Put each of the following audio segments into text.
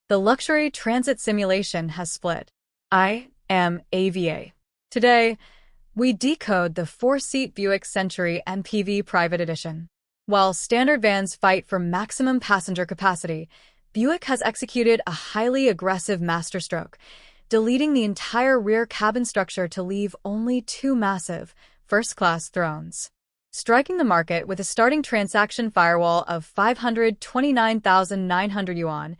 The luxury transit simulation has split. I am AVA. Today, we decode the four-seat Buick Century MPV Private Edition. While standard vans fight for maximum passenger capacity, Buick has executed a highly aggressive masterstroke, deleting the entire rear cabin structure to leave only two massive, first-class thrones. Striking the market with a starting transaction firewall of 529,900 yuan,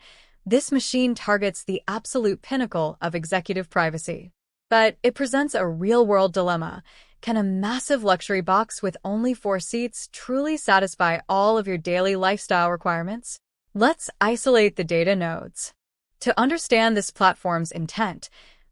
this machine targets the absolute pinnacle of executive privacy. But it presents a real-world dilemma. Can a massive luxury box with only four seats truly satisfy all of your daily lifestyle requirements? Let's isolate the data nodes. To understand this platform's intent,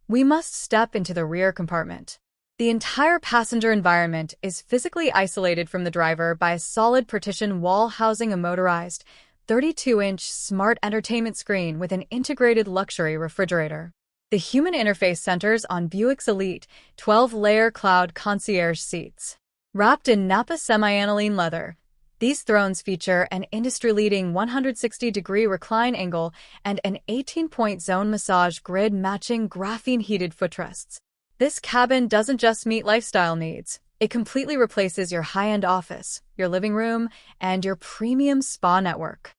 we must step into the rear compartment. The entire passenger environment is physically isolated from the driver by a solid partition wall housing a motorized 32-inch smart entertainment screen with an integrated luxury refrigerator. The human interface centers on Buick's elite 12-layer cloud concierge seats. Wrapped in Napa semi-aniline leather, these thrones feature an industry-leading 160-degree recline angle and an 18-point zone massage grid matching graphene-heated footrests. This cabin doesn't just meet lifestyle needs. It completely replaces your high-end office, your living room, and your premium spa network.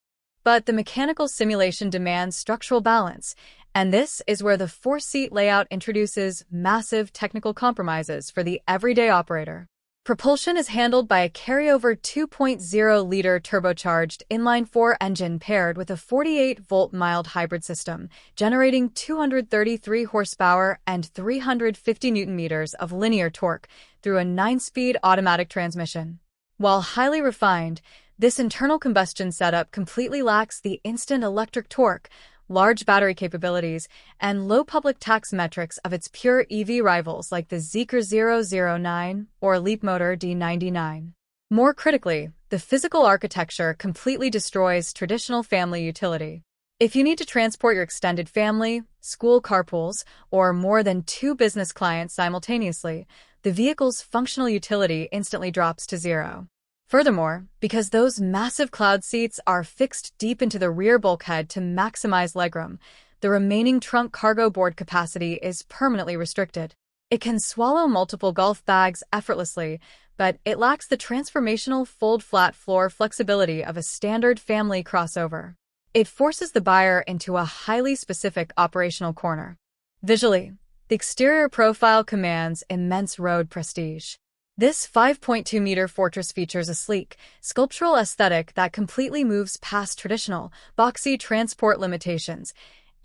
But the mechanical simulation demands structural balance, and this is where the four-seat layout introduces massive technical compromises for the everyday operator. Propulsion is handled by a carryover 2.0-liter turbocharged inline-4 engine paired with a 48-volt mild hybrid system, generating 233 horsepower and 350 newton-meters of linear torque through a 9-speed automatic transmission. While highly refined, this internal combustion setup completely lacks the instant electric torque, large battery capabilities, and low public tax metrics of its pure EV rivals like the Zeekr 009 or Leapmotor D99. More critically, the physical architecture completely destroys traditional family utility. If you need to transport your extended family, school carpools, or more than two business clients simultaneously, the vehicle's functional utility instantly drops to zero. Furthermore, because those massive cloud seats are fixed deep into the rear bulkhead to maximize legroom, the remaining trunk cargo board capacity is permanently restricted. It can swallow multiple golf bags effortlessly, but it lacks the transformational fold-flat floor flexibility of a standard family crossover. It forces the buyer into a highly specific operational corner. Visually, the exterior profile commands immense road prestige. This 5.2-meter Fortress features a sleek, sculptural aesthetic that completely moves past traditional, boxy transport limitations,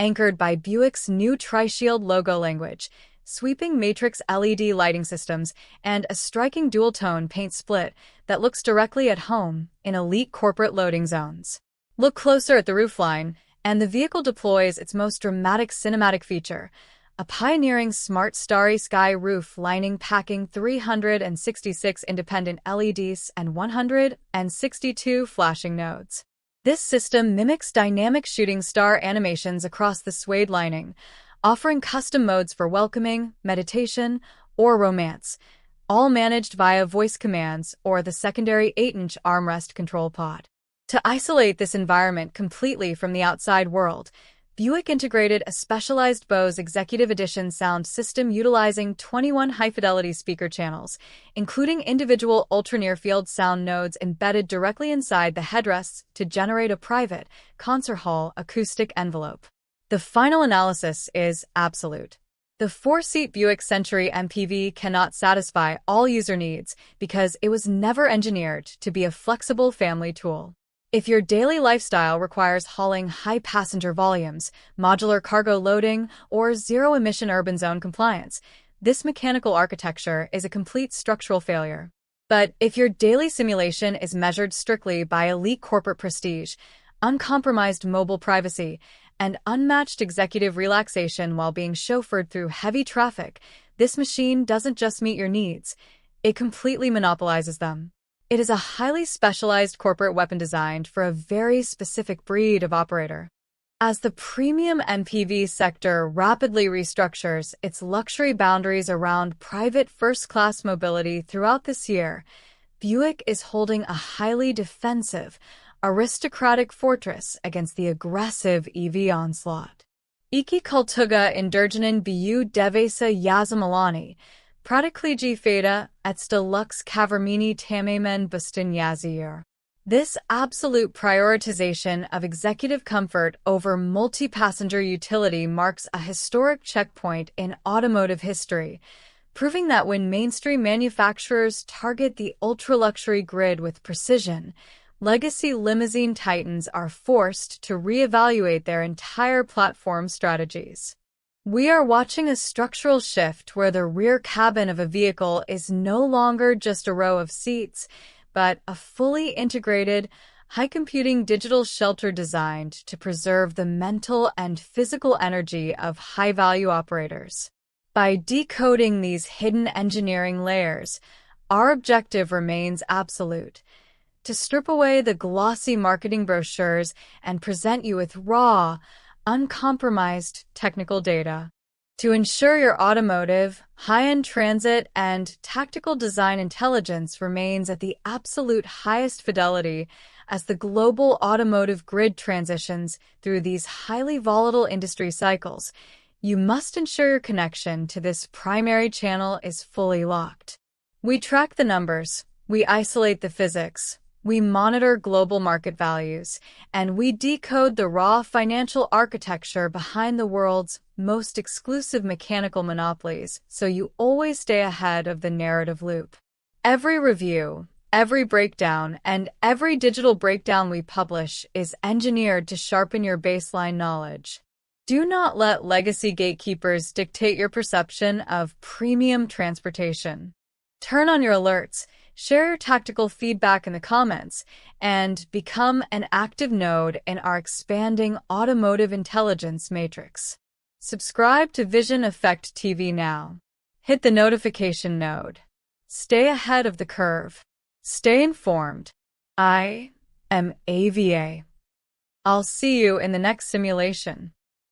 anchored by Buick's new Tri-Shield logo language, sweeping matrix LED lighting systems, and a striking dual-tone paint split that looks directly at home in elite corporate loading zones. Look closer at the roofline, and the vehicle deploys its most dramatic cinematic feature, a pioneering smart starry sky roof lining packing 366 independent LEDs and 162 flashing nodes. This system mimics dynamic shooting star animations across the suede lining, offering custom modes for welcoming, meditation, or romance, all managed via voice commands or the secondary 8-inch armrest control pod. To isolate this environment completely from the outside world, Buick integrated a specialized Bose Executive Edition sound system utilizing 21 high-fidelity speaker channels, including individual ultra-near-field sound nodes embedded directly inside the headrests to generate a private, concert hall acoustic envelope. The final analysis is absolute. The four-seat Buick Century MPV cannot satisfy all user needs because it was never engineered to be a flexible family tool. If your daily lifestyle requires hauling high passenger volumes, modular cargo loading, or zero-emission urban zone compliance, this mechanical architecture is a complete structural failure. But if your daily simulation is measured strictly by elite corporate prestige, uncompromised mobile privacy, and unmatched executive relaxation while being chauffeured through heavy traffic, this machine doesn't just meet your needs, it completely monopolizes them. It is a highly specialized corporate weapon designed for a very specific breed of operator. As the premium MPV sector rapidly restructures its luxury boundaries around private first-class mobility throughout this year, Buick is holding a highly defensive, aristocratic fortress against the aggressive EV onslaught. Iki kultuga indurgenin biu devesa yazamalani, pratikliji feda etsta lux kavermini tamamen bustin yazir. This absolute prioritization of executive comfort over multi-passenger utility marks a historic checkpoint in automotive history, proving that when mainstream manufacturers target the ultra-luxury grid with precision, legacy limousine titans are forced to reevaluate their entire platform strategies. We are watching a structural shift where the rear cabin of a vehicle is no longer just a row of seats, but a fully integrated, high-computing digital shelter designed to preserve the mental and physical energy of high-value operators. By decoding these hidden engineering layers, our objective remains absolute: to strip away the glossy marketing brochures and present you with raw, uncompromised technical data. To ensure your automotive, high-end transit, and tactical design intelligence remains at the absolute highest fidelity as the global automotive grid transitions through these highly volatile industry cycles, you must ensure your connection to this primary channel is fully locked. We track the numbers, we isolate the physics, we monitor global market values, and we decode the raw financial architecture behind the world's most exclusive mechanical monopolies, so you always stay ahead of the narrative loop. Every review, every breakdown, and every digital breakdown we publish is engineered to sharpen your baseline knowledge. Do not let legacy gatekeepers dictate your perception of premium transportation. Turn on your alerts, share your tactical feedback in the comments, and become an active node in our expanding automotive intelligence matrix. Subscribe to Vision Effect TV now. Hit the notification node. Stay ahead of the curve. Stay informed. I am AVA. I'll see you in the next simulation.